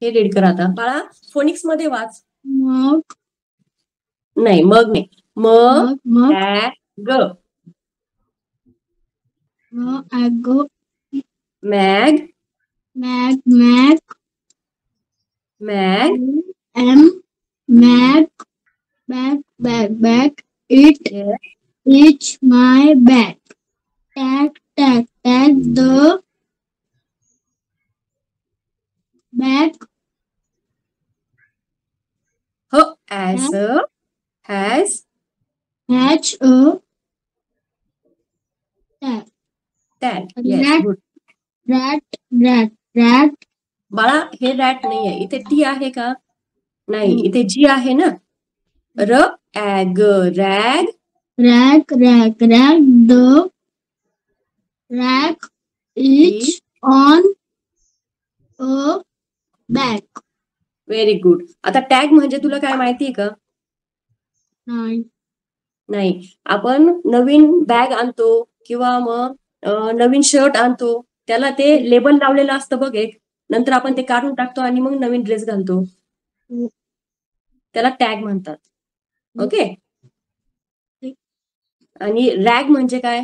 हे रीड करा आता. बाळा फोनिक्स मध्ये वाच. मग नाही, मग नाही. मग ग मॅग मॅग मॅग bag it each my bag tag the bag हो as has hatch a tag yes good. rat बाळा हे रॅट नाहीये, इथे टी आहे का? नाही, इथे जी आहे ना. Rag the rag each on a bag. Very good. आता टॅग म्हणजे तुला काय माहितीये का? नाही. आपण नवीन बॅग आणतो किंवा मग नवीन शर्ट आणतो, त्याला ते लेबल लावलेलं असतं बघ एक. नंतर आपण ते काढून टाकतो आणि मग नवीन ड्रेस घालतो. त्याला टॅग म्हणतात. ओके. आणि रॅग म्हणजे काय?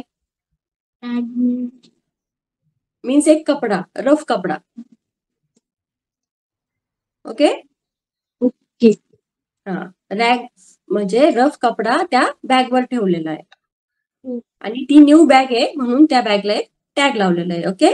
मीन्स एक कपडा, रफ कपडा. ओके. हा, रॅग म्हणजे रफ कपडा त्या बॅगवर ठेवलेला आहे. आणि ती न्यू बॅग आहे म्हणून त्या बॅगला एक टॅग लावलेला आहे. ओके.